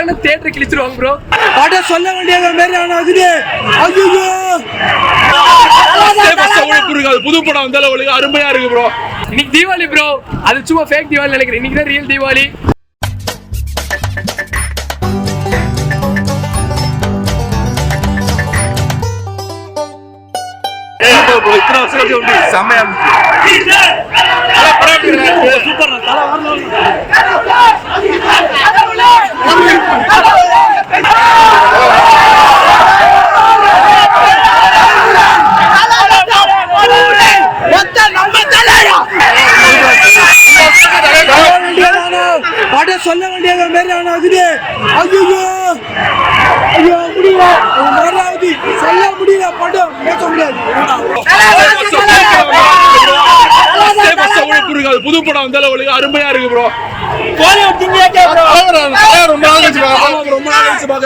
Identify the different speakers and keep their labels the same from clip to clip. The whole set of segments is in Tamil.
Speaker 1: நடிச்சாங்கன்னா தியேட்டர் கிழிச்சிருவாங்க ப்ரோ.
Speaker 2: படம் சொல்ல வேண்டியது மாதிரி ஆகுது. ஐயோ
Speaker 3: புது படம் வந்தாலும் அருமையா இருக்கு ப்ரோ.
Speaker 1: இன்னைக்கு தீபாவளி ப்ரோ, அது சும்மா ஃபேக் தீபாவளி நினைக்கிறேன். இன்னைக்கு தான் ரியல் தீபாவளி.
Speaker 3: செம்மையா சூப்பர்.
Speaker 2: படம் சொல்ல வேண்டியது மாதிரி ஆகுது. ஐயோ ஐயோ முடியல, ஆகுது சொல்ல முடியல, படம் பேச முடியாது.
Speaker 3: புது படம் வந்தாலும் அருமையா இருக்கு ப்ரோ.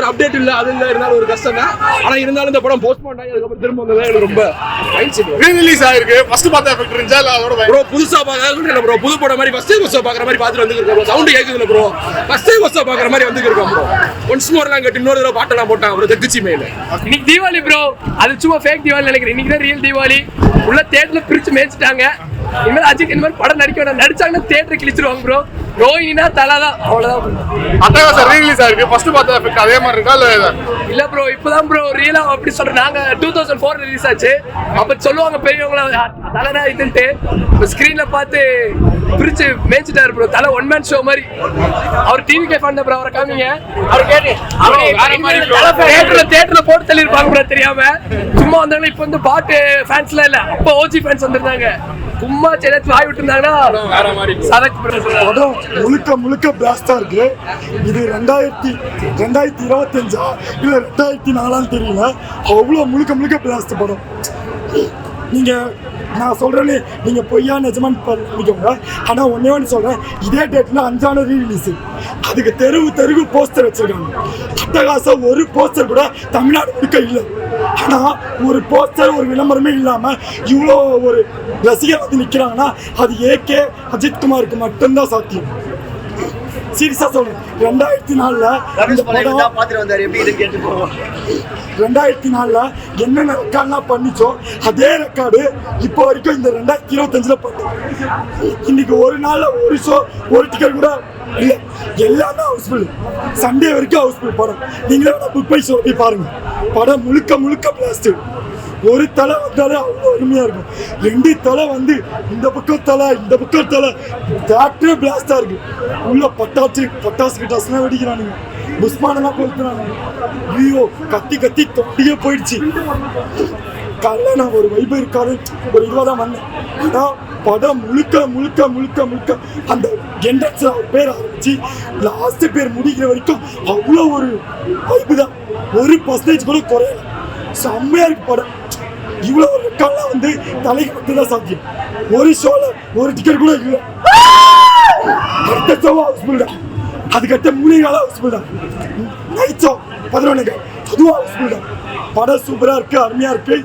Speaker 3: அப்டேட் இல்ல, அது இருந்தாலும் ஒரு கஷ்டம் தான். ஆனா இருந்தாலும் இந்த படம் போஸ்ட்போன் ஆகி அதுக்கப்புறம் திரும்ப வந்தது எனக்கு ரொம்ப
Speaker 4: ரீ-ரிலீஸ் ஆயிருக்கு. ஃபர்ஸ்ட் பார்த்த எஃபெக்ட் இருந்துச்சா இல்ல அதோட
Speaker 3: ப்ரோ? புதுசா பாக்குறது ப்ரோ, புது படம் மாதிரி ஃபர்ஸ்ட் கோஸ்டா பாக்குற மாதிரி பாத்துட்டு வந்துருக்கோம். சவுண்ட் கேக்குதுல ப்ரோ, ஃபர்ஸ்ட் கோஸ்டா பாக்குற மாதிரி வந்துருக்கோம் ப்ரோ. ஒன்ஸ் மோர்லாம் கட்டி இன்னொரு தடவை பாட்டெல்லாம் போட்டாங்க ப்ரோ தெக்குச்சி மேல.
Speaker 1: இன்னைக்கு தீபாவளி ப்ரோ, அது சும்மா ஃபேக் தீபாவளி நினைக்கிறேன். இன்னைக்கு தான் ரியல் தீபாவளி. உள்ள தியேட்டர்ல பிரிச்சு மேய்ச்சிட்டாங்க. இனிமேல் அஜித் இந்த மாதிரி படம் நடிக்க வேண்டாம், நடிச்சாங்கன்னா தியேட்டர் கிழிச்சிருவாங்க ப்ரோ. ரோஹினா தலாதான், அவ்வளவுதான்.
Speaker 4: அட்டகாசம் ரீ-ரிலீஸ் ஆயிருக்கு. ஃபர்ஸ்ட் பார்த்த எஃபெக்ட் அதே மாதிரி இருக்கா
Speaker 1: இல்ல ப்ரோ? இப்பதான் ப்ரோ ரியலா அப்படி சொல்றேன். நாங்க 2004 ரிலீஸ் ஆச்சு. அப்ப சொல்லுவாங்க பெரியவங்கள தலை இதுன்ட்டு. ஸ்கிரீன்ல பார்த்து பிரிச்சு மேய்ச்சிட்டாரு ப்ரோ. தலை ஒன் மேன் ஷோ மாதிரி. அவர் டிவி ஃபேன் ப்ரோ, அவரை காமிங்க. அவர் கேட்டு தியேட்டர்ல போட்டு தள்ளி இருப்பாங்க ப்ரோ தெரியாம. சும்மா வந்தாங்க. இப்ப வந்து பாட்டு ஃபேன்ஸ்லாம் இல்ல, அப்ப ஓஜி ஃபேன்ஸ் வந்திருந்தாங்க. சும்மா சேலத்து வாய் விட்டு இருந்தாங்கன்னா
Speaker 2: படம் முழுக்க முழுக்க பிளாஸ்டா இருக்கு. இது 2025 இல்ல 2004 தெரியல. அவ்வளவு முழுக்க முழுக்க பிளாஸ்ட் படம். நீங்க நான் சொல்றேன்னு நீங்க பொய்யா நிஜமான்னு பண்ணிக்கோங்க. ஆனா ஒன்னே சொல்றேன், இதே டேட்ல 5 ரீ-ரிலீஸ். அதுக்கு தெருவு போஸ்டர் வச்சிருக்காங்க. அட்டகாசம் ஒரு போஸ்டர் கூட தமிழ்நாடு முழுக்க இல்லை. ஆனா ஒரு போஸ்டர் ஒரு விளம்பரமே இல்லாம இவ்வளோ ஒரு ரசிகர் வந்து நிக்கிறாங்கன்னா அது ஏகே அஜித்குமாருக்கு மட்டும்தான் சாத்தியம். சீரியஸா சொல்றேன். 2004 என்னென்ன ரெக்கார்ட்லாம் பண்ணிச்சோ அதே ரெக்கார்டு இப்போ வரைக்கும் இந்த 2025 பண்ணும். இன்னைக்கு ஒரு நாள்ல ஒரு ஷோ ஒரு டிக்கெட் கூட இல்லை, எல்லாமே ஹவுஸ்ஃபுல். சண்டே வரைக்கும் ஹவுஸ்ஃபுல் படம். நீங்களே புக் பண்ணி சொல்லி பாருங்க. படம் முழுக்க முழுக்க பிளாஸ்ட். ஒரு தலை வந்தாலே அவ்வளோ அருமையா இருக்கும். 2 தலை வந்து இந்த பக்கம் தலை இந்த பக்கம் தலை, தேட்டரே பிளாஸ்டா இருக்கு. உள்ள பட்டாசு கிட்டாசுலாம் வெடிக்கிறானுங்க, புஷ்மானெல்லாம் கொளுத்துறானுங்க. ஐயோ கத்தி தொட்டியே போயிடுச்சு. காலைல நான் ஒரு வைபவ் இருக்காது ஒரு இதுவாக தான் வந்தேன். ஆனால் படம் முழுக்க அந்த என்ட்ரன்ஸ் பேர் ஆரம்பிச்சு லாஸ்ட் பேர் முடிக்கிற வரைக்கும் அவ்வளோ ஒரு வைப்பு தான். 1% கூட குறையல. செம்மையா இருக்கு படம். இவ்வளோ ஒரு ரெக்கார்ட்லாம் வந்து தலைக்கு மட்டும்தான் சாத்தியம். ஒரு ஷோல ஒரு டிக்கெட் கூட இல்லை. அடுத்த ஷோவா ஹவுஸ்ஃபுல் தான். அதுக்கடுத்த 3 நாள் ஹவுஸ்ஃபுல் தான். நைட் ஷோ 11 அதுவும் ஹவுஸ்ஃபுல் தான். படம் சூப்பரா இருக்கு, அருமையா இருக்கு.